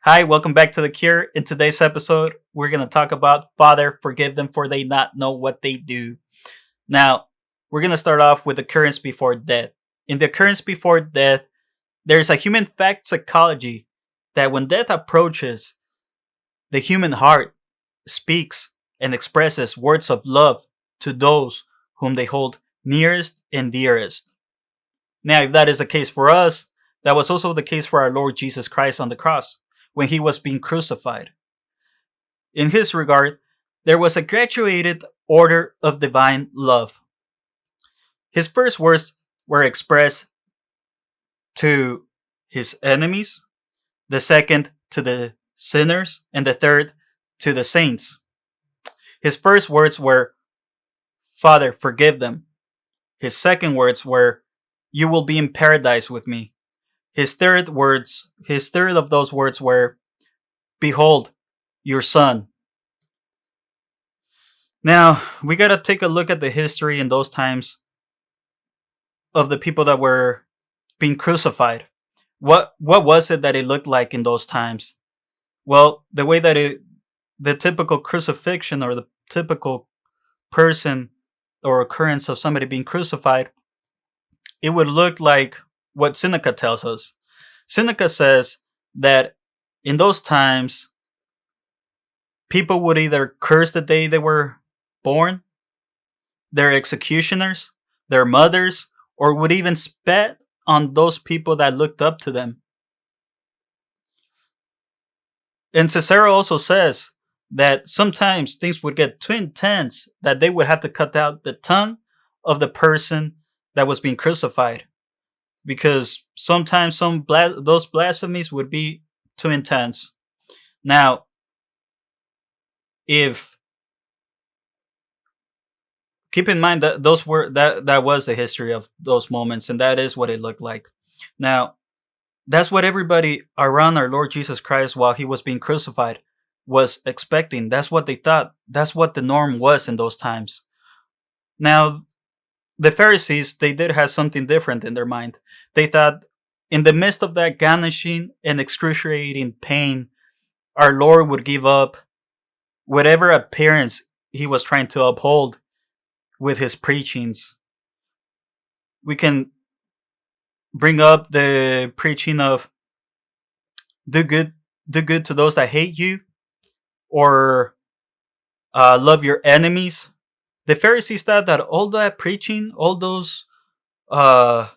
Hi, welcome back to The Cure. In today's episode, we're going to talk about Father, forgive them for they not know what they do. Now, we're going to start off with occurrence before death. In the occurrence before death, there's a human fact psychology that when death approaches, the human heart speaks and expresses words of love to those whom they hold nearest and dearest. Now, if that is the case for us, that was also the case for our Lord Jesus Christ on the cross when he was being crucified. In his regard, there was a graduated order of divine love. His first words were expressed to his enemies, the second to the sinners, and the third to the saints. His first words were, Father, forgive them. His second words were, you will be in paradise with me. His third of those words were, behold, your son. Now, we gotta take a look at the history in those times of the people that were being crucified. What was it that it looked like in those times? Well, the typical crucifixion or the typical person or occurrence of somebody being crucified, it would look like what Seneca tells us. Seneca says that in those times, people would either curse the day they were born, their executioners, their mothers, or would even spat on those people that looked up to them. And Cicero also says that sometimes things would get too intense that they would have to cut out the tongue of the person that was being crucified, because sometimes those blasphemies would be too intense. Now, if keep in mind that that was the history of those moments, and that is what it looked like. Now, that's what everybody around our Lord Jesus Christ while he was being crucified was expecting. That's what they thought. That's what the norm was in those times. Now, the Pharisees, they did have something different in their mind. They thought in the midst of that garnishing and excruciating pain, our Lord would give up whatever appearance he was trying to uphold with his preachings. We can bring up the preaching of do good to those that hate you, or love your enemies. The Pharisees thought that all that preaching, all that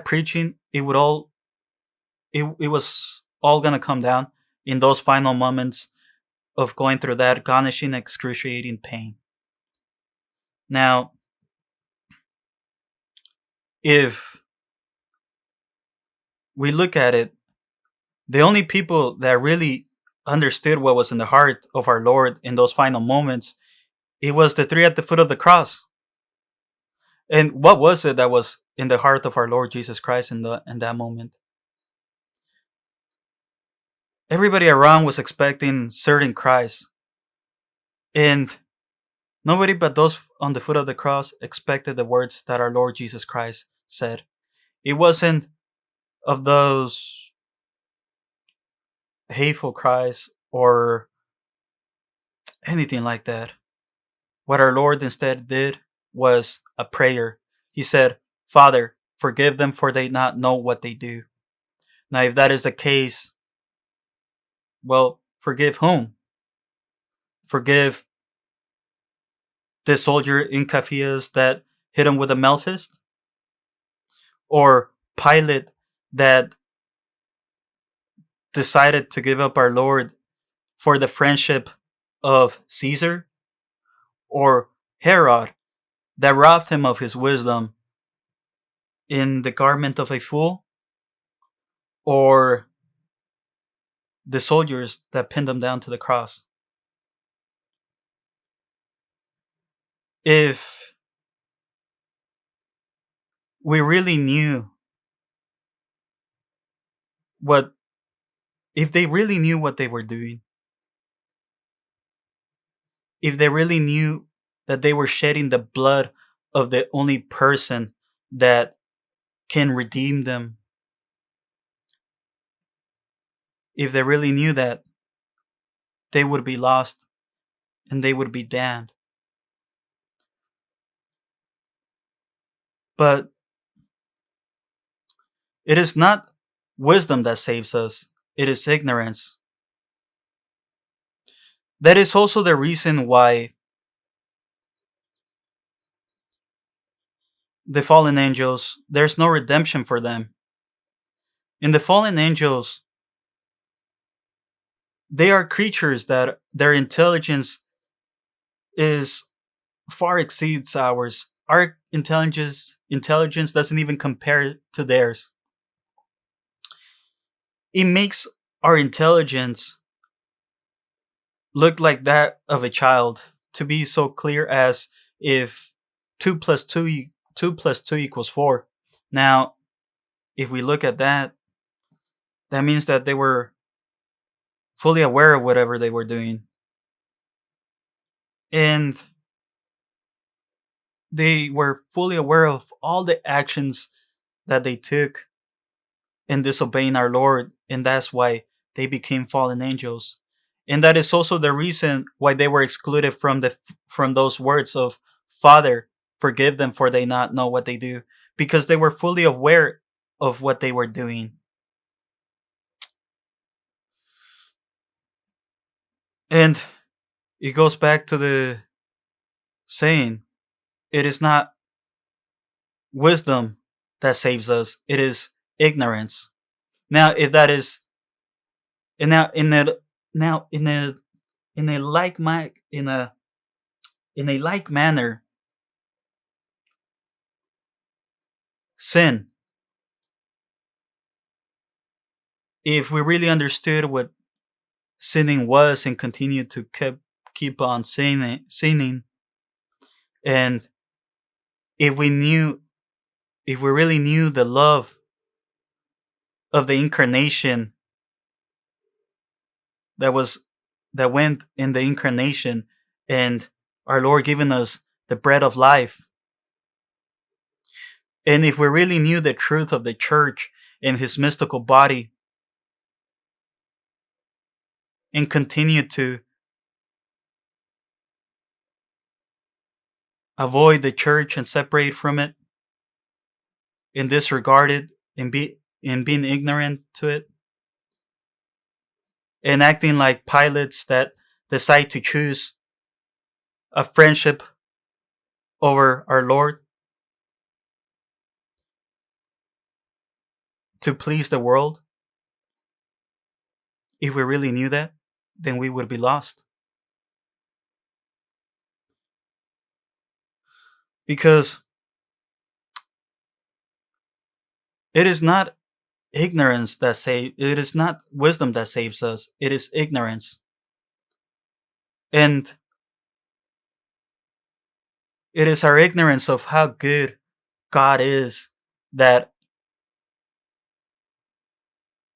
preaching, it was all gonna come down in those final moments of going through that garnishing, excruciating pain. Now, if we look at it, the only people that really understood what was in the heart of our Lord in those final moments, it was the three at the foot of the cross. And what was it that was in the heart of our Lord Jesus Christ in that moment? Everybody around was expecting certain cries, and nobody but those on the foot of the cross expected the words that our Lord Jesus Christ said. It wasn't of those hateful cries or anything like that. What our Lord instead did was a prayer. He said, Father, forgive them for they not know what they do. Now, if that is the case, well, forgive whom? Forgive the soldier in Cafias that hit him with a mail fist? Or Pilate that decided to give up our Lord for the friendship of Caesar? Or Herod that robbed him of his wisdom in the garment of a fool? Or the soldiers that pinned him down to the cross? If we really knew if they really knew what they were doing, if they really knew that they were shedding the blood of the only person that can redeem them, if they really knew that, they would be lost and they would be damned. But it is not wisdom that saves us, it is ignorance. That is also the reason why the fallen angels, there's no redemption for them. In the fallen angels, they are creatures that their intelligence is far exceeds ours. Our intelligence doesn't even compare to theirs. It makes our intelligence look like that of a child, to be so clear as if 2 plus 2 2 plus 2 equals 4. Now, if we look at that, that means that they were fully aware of whatever they were doing. And they were fully aware of all the actions that they took in disobeying our Lord, and that's why they became fallen angels. And that is also the reason why they were excluded from those words of Father, forgive them for they not know what they do, because they were fully aware of what they were doing. And it goes back to the saying, it is not wisdom that saves us, it is ignorance. Now, if that is, and now in a like in a like manner, sin. If we really understood what sinning was and continued to keep on sinning, and if we knew, if we really knew the love of the incarnation that was that went in the incarnation, and our Lord giving us the bread of life, and if we really knew the truth of the church and his mystical body, and continued to avoid the church and separate from it and disregard it and being ignorant to it and acting like pilots that decide to choose a friendship over our Lord to please the world. If we really knew that, then we would be lost. Because it is not it is not wisdom that saves us, it is ignorance. And it is our ignorance of how good God that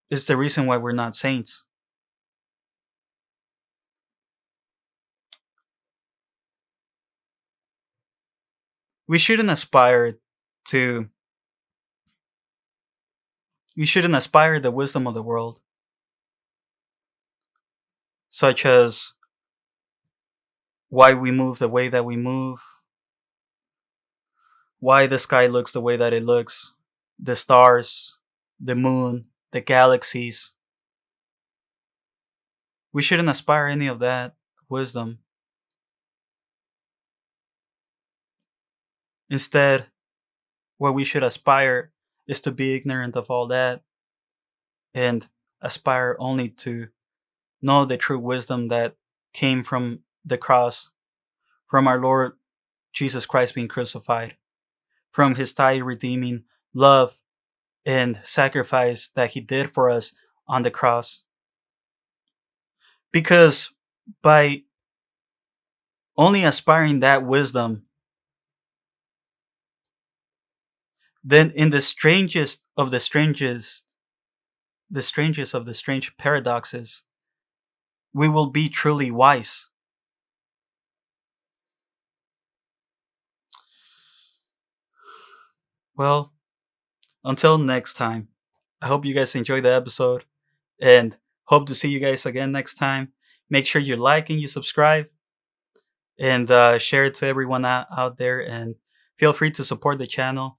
is the reason why we're not saints. We shouldn't aspire to we shouldn't aspire the wisdom of the world, such as why we move the way that we move, why the sky looks the way that it looks, the stars, the moon, the galaxies. We shouldn't aspire any of that wisdom. Instead, what we should aspire is to be ignorant of all that and aspire only to know the true wisdom that came from the cross, from our Lord Jesus Christ being crucified, from his tide redeeming love and sacrifice that he did for us on the cross. Because by only aspiring that wisdom, then in the strangest of the strange paradoxes, we will be truly wise. Well, until next time, I hope you guys enjoyed the episode and Hope to see you guys again next time. Make sure you like and you subscribe, and share it to everyone out there. And feel free to support the channel.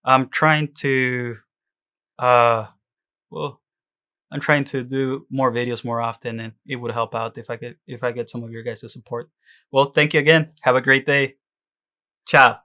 I'm trying to uh, well, I'm trying to do more videos more often, and it would help out if I get some of your guys' support. Well, thank you again. Have a great day. Ciao.